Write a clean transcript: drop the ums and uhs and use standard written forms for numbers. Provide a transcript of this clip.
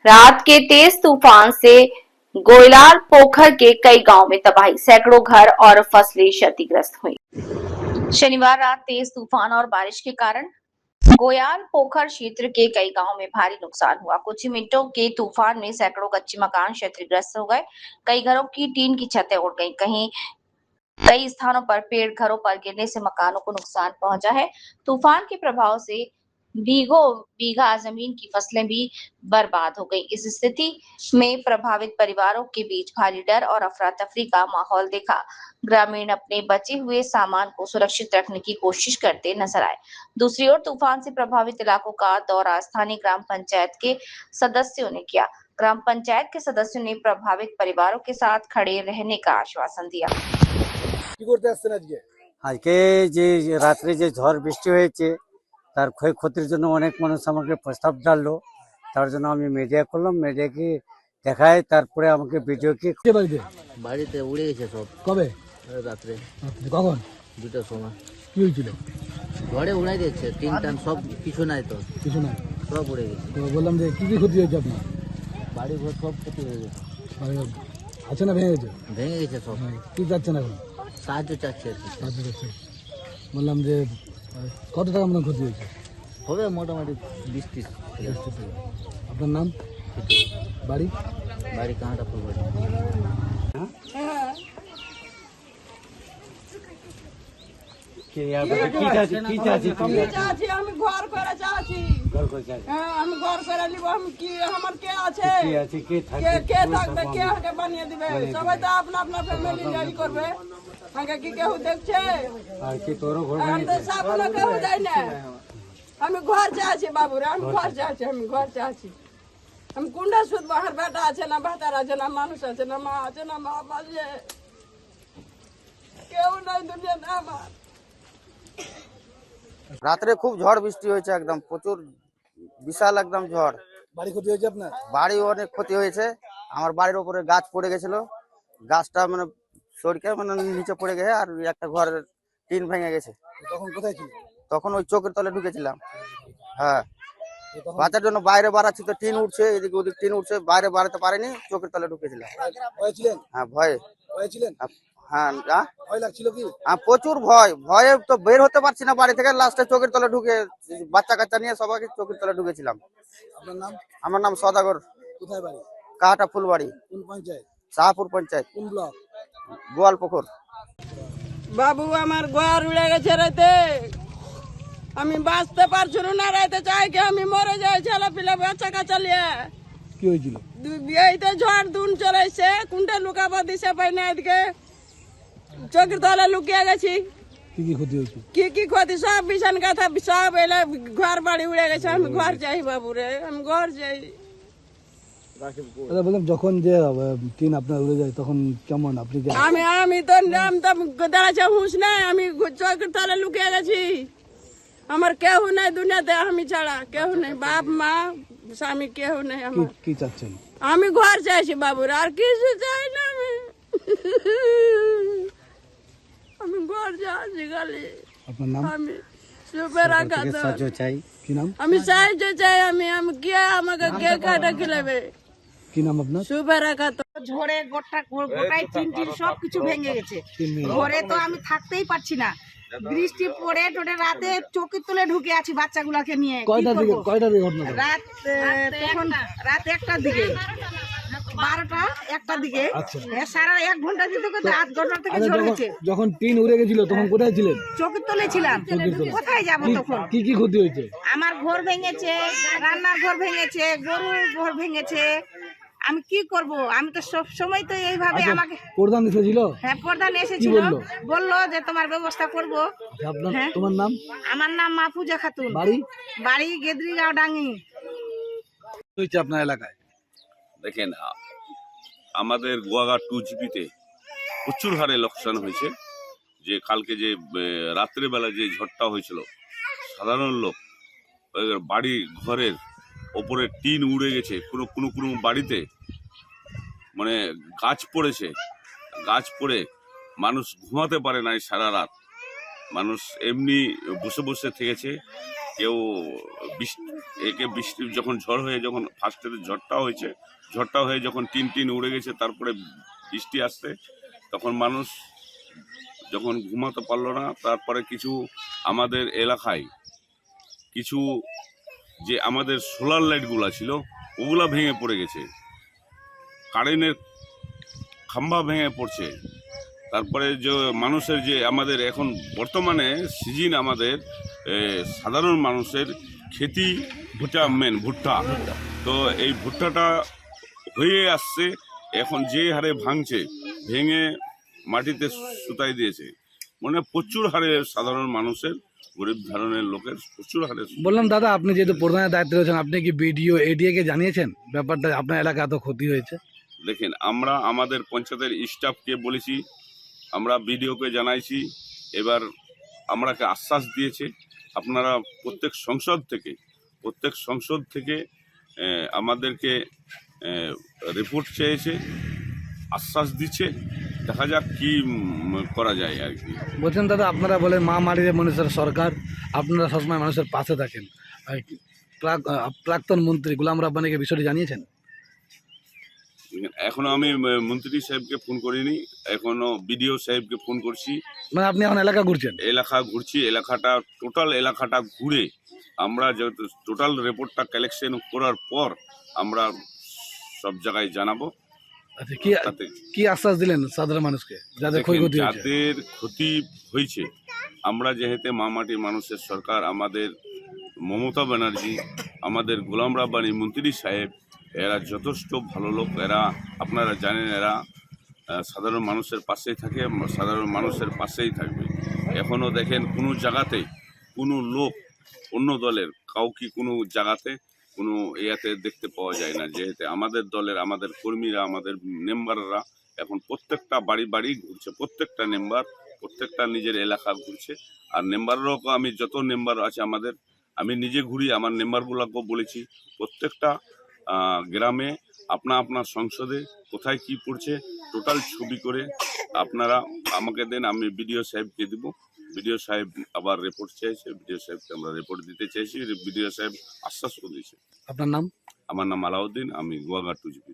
रात के तेज तूफान से गोयलाल पोखर के कई गांव में तबाही, सैकड़ों घर और फसलें क्षतिग्रस्त हुई। शनिवार रात तेज तूफान और बारिश के कारण गोयाल पोखर क्षेत्र के कई गांवों में भारी नुकसान हुआ। कुछ ही मिनटों के तूफान में सैकड़ों कच्चे मकान क्षतिग्रस्त हो गए। कई घरों की टीन की छतें उड़ गईं। कई स्थानों पर पेड़ घरों पर गिरने से मकानों को नुकसान पहुंचा है। तूफान के प्रभाव से बीघों बीघा जमीन की फसलें भी बर्बाद हो गई। इस स्थिति में प्रभावित परिवारों के बीच भारी डर और अफरा तफरी का माहौल देखा। ग्रामीण अपने बचे हुए सामान को सुरक्षित रखने की कोशिश करते नजर आए। दूसरी ओर तूफान से प्रभावित इलाकों का दौरा स्थानीय ग्राम पंचायत के सदस्यों ने किया। ग्राम पंचायत के सदस्यों ने प्रभावित परिवारों के साथ खड़े रहने का आश्वासन दिया। আজকে যে রাত্রে যে ঝড় বৃষ্টি হয়েছে তার ক্ষয়ক্ষতির জন্য অনেক মানুষ আমাকে প্রস্তাব ডাললো। তার জন্য আমি মিডিয়া করলাম, মিডিয়াকে দেখায়, তারপরে আমাকে ভিডিওকে বাড়িতে উড়ে গেছে সব। কবে? রাত্রে। কখন? 2টার সময়। কি হয়েছিল? ঝড়ে উড়াই দিচ্ছে, টিন টান সব কিছু নাই, তো কিছু না, সব উড়ে গেছে। তো বললাম যে কি কি ক্ষতি হয়েছে আপনার? বাড়ি ঘর সব ক্ষতি হয়ে গেছে, বাড়িঘর আছে না ভেঙে গেছে? ভেঙে গেছে সব। কি চাচ্ছেন এখন? সাহায্য চাচ্ছি আর কি। সাহায্য করছে। বললাম যে কত টাকা মতো ক্ষতি হয়েছে? হবে মোটামুটি 20-30। আপনার নাম, বাড়ি? বাড়ি কাঁটা ফুলবাড়ি। আমি ঘর করে চাচ্ছি, আমি ঘর করে নিব। আমি কি আমার কে আছে, কে থাকবে, কে আমাকে বানিয়ে দিবে? সবাই তো আপনা আপনা ফ্যামিলি নিয়ে করবে। আমাকে কি কেউ দেখছে? সামনে কেউ যায় না। আমি ঘর চাচ্ছি বাবুরে, আমি ঘর চাচ্ছি, আমি ঘর চাচ্ছি। আমি কোনটা শুধু আমার বেটা আছে না, ভাতার আছে না, মানুষ আছে না, মা আছে না, মা আছে, কেউ নাই দুনিয়াতে আমার। রাত্রে খুব ঝড় বৃষ্টি হয়েছে, একদম প্রচুর বিশাল একদম ঝড়। বাড়ি ক্ষতি হয়েছে আপনার? বাড়ি অনেক ক্ষতি হয়েছে। আমার বাড়ির উপরে গাছ পড়ে গেছিল, গাছটা মানে সরকে মানে নিচে পড়ে গেছে, আর একটা ঘরের টিন ভেঙে গেছে। তখন কোথায় ছিল? তখন ওই চোখের তলে ঢুকেছিলাম। হ্যাঁ, বাঁচার জন্য বাইরে বাড়াচ্ছি, তো টিন উঠছে, এদিকে ওদিক টিন উঠছে, বাইরে বাড়াতে পারিনি, চোখের তলে ঢুকেছিলাম। ভয় ছিলেন? হ্যাঁ, ভয়ে। ভয় ছিলেন? হ্যাঁ, ভয় লাগছিল কি? প্রচুর ভয়, ভয়ে তো বের হতে পারছি না বাড়ি থেকে। লাস্টে চোখের তলে ঢুকে বাচ্চা কাচ্চা নিয়ে সবাইকে চোখের তলে ঢুকেছিলাম। আপনার নাম? আমার নাম সদাগর। কোথায় বাড়ি? কাটা ফুলবাড়ি। কোন পঞ্চায়েত? শাহপুর পঞ্চায়েত। কোন ব্লক? গোয়াল পুকুর। বাবু আমার ঘর উড়ে গেছে রাতে, আমি বাঁচতে পারছি না রাতে। চাই কি আমি মরে যাই, ছেলে পিলে বাচ্চা কাচ্চা নিয়ে। কি হয়েছিল? এইতে ঝড় দুন চলেছে, কোনটা লুকাবো দিশে পাই না। এদিকে চোখের তলে লুকিয়ে গেছি। কি কি ক্ষতি হয়েছে? কি কি ক্ষতি? সব বিছান কথা সব এলে, ঘর বাড়ি উড়ে গেছে। আমি ঘর চাই বাবু রে, আমি ঘর চাই। বললাম যখন যে টিন আপনার উড়ে যায় তখন কেমন আপনি? আমি তো দাঁড়াচ্ছে হুঁশ নাই, আমি চোখের তলে লুকিয়ে গেছি। আমার কেউ নাই দুনিয়াতে, আমি ছাড়া কেউ নেই, বাপ মা স্বামী কেউ নেই আমার। কি চাচ্ছেন? আমি ঘর চাইছি বাবুর, আর কিছু চাই না। আমি ঘর চাইছি খালি। আপনার নাম? আমি সুপেরা খাতুন। চাই। কি নাম? আমি সাহায্য চাই। আমি কে আমাকে কে কাটা খেলাবে? কি নাম আপনার? সুপেরা খাতুন। ঝড়ে গোটাই টিন টিন সবকিছু ভেঙে গেছে। ঘরে তো আমি থাকতেই পারছি না। বৃষ্টি পড়ে টোটে রাতে চৌকির তুলে ঢুকে আছি বাচ্চাগুলাকে নিয়ে। কয়টা দিকে ঘটনা? রাত 1টার দিকে, 12টা 1টার দিকে। সারা 1 ঘন্টা দিতে করতে 8 ঘন্টা থেকে ঝরেছে। যখন টিন উড়ে গেছিল তখন কোথায় ছিলেন? চৌকির তুলে ছিলাম। কোথায় যাবো তখন? কি কি ক্ষতি হয়েছে? আমার ঘর ভেঙেছে, রান্নার ঘর ভেঙেছে, গরুর ঘর ভেঙেছে। আমি কি করব? আমি তো সব সময় তো এইভাবে। আমাকে প্রধান এসেছিল? হ্যাঁ, প্রধান এসেছিল, বললো যে তোমার ব্যবস্থা করব। তোমার নাম? আমার নাম মাহফুজা খাতুন। বাড়ি গেদরিগাঁও ডাঙ্গি। হয়েছে আপনার এলাকায়? দেখেন, আমাদের গোয়াঘাট 2GP-তে প্রচুর হারে লোকসান হয়েছে। যে কালকে যে রাত্রেবেলা যে ঝড়টা হয়েছিল, সাধারণ লোক বাড়ি ঘরের ওপরে টিন উড়ে গেছে। কোনো বাড়িতে মানে গাছ পড়েছে, গাছ পড়ে মানুষ ঘুমাতে পারে নাই সারা রাত। মানুষ এমনি বসে বসে থেকেছে, কেউ একে বৃষ্টি যখন ঝড় হয়ে যখন ফার্স্টে ঝড়টা হয়ে যখন টিন উড়ে গেছে, তারপরে বৃষ্টি আসছে, তখন মানুষ যখন ঘুমাতে পারলো না, তারপরে কিছু আমাদের এলাকায় কিছু যে আমাদের সোলার লাইটগুলা ছিল ওগুলা ভেঙে পড়ে গেছে, কারেন্টের খাম্বা ভেঙে পড়ছে। তারপরে যে মানুষের যে আমাদের এখন বর্তমানে সিজন আমাদের সাধারণ মানুষের খেতি ভুট্টা, তো এই ভুট্টাটা হয়ে আসছে, এখন যে হারে ভেঙে মাটিতে সুতাই দিয়েছে, মানে প্রচুর হারে সাধারণ মানুষের, গরিব ধরনের লোকের প্রচুর হারে। বললাম দাদা, আপনি যেহেতু প্রধানের দায়িত্বে রয়েছেন, আপনি কি বিডিও এডিএ কে জানিয়েছেন ব্যাপারটা, আপনার এলাকা এত ক্ষতি হয়েছে? দেখেন, আমরা আমাদের পঞ্চায়েতের স্টাফকে বলেছি, আমরা বিডিওকে জানাইছি, এবার আমরাকে আশ্বাস দিয়েছে আপনারা প্রত্যেক সংসদ থেকে আমাদেরকে রিপোর্ট চেয়েছে, আশ্বাস দিচ্ছে, দেখা যাক কি করা যায় আর কি। বলছেন দাদা, আপনারা বলেন মা মাটির মানুষের সরকার, আপনারা সবসময় মানুষের পাশে থাকেন, প্রাক্তন মন্ত্রী গোলাম রাব্বানিকে বিষয়টি জানিয়েছেন? এখনো আমি মন্ত্রী সাহেবকে ফোন করিনি, এখনো বিডিও সাহেবকে ফোন করছি। মানে আপনি এখন এলাকা ঘুরছেন? টোটাল এলাকাটা ঘুরে আমরা যেহেতু টোটাল রিপোর্টটা কালেকশন করার পর আমরা সব জায়গায় জানাবো। আচ্ছা, কি আশ্বাস দিলেন সাধারণ মানুষকে যাদের ক্ষতি হয়েছে? আমরা যেহেতু মামাটির মানুষের সরকার, আমাদের মমতা ব্যানার্জি, আমাদের গোলাম রাব্বানি মন্ত্রী সাহেব, এরা যথেষ্ট ভালো লোক, এরা আপনারা জানেন এরা সাধারণ মানুষের পাশেই থাকে, সাধারণ মানুষের পাশেই থাকবে। এখনও দেখেন কোনো জায়গাতে কোনো লোক অন্য দলের কাউকে কোনো জায়গাতে কোনো ইয়াতে দেখতে পাওয়া যায় না, যেহেতু আমাদের দলের আমাদের কর্মীরা, আমাদের মেম্বাররা এখন প্রত্যেকটা বাড়ি ঘুরছে, প্রত্যেকটা মেম্বার প্রত্যেকটা নিজের এলাকা ঘুরছে। আর মেম্বাররাও, আমি যত মেম্বার আছে আমাদের, আমি নিজে ঘুরি, আমার মেম্বারগুলোকেও বলেছি প্রত্যেকটা গ্রামে আপনার সংসদে কোথায় কি পড়ছে টোটাল ছবি করে আপনারা আমাকে দেন, আমি বিডিও সাহেবকে দিব। বিডিও সাহেব আবার রিপোর্ট চেয়েছে, বিডিও সাহেবকে আমরা রিপোর্ট দিতে চেয়েছি, বিডিও সাহেব আশ্বাস দিয়েছে। আপনার নাম? আমার নাম আলাউদ্দিন, আমি গোয়াঘাট 2GB।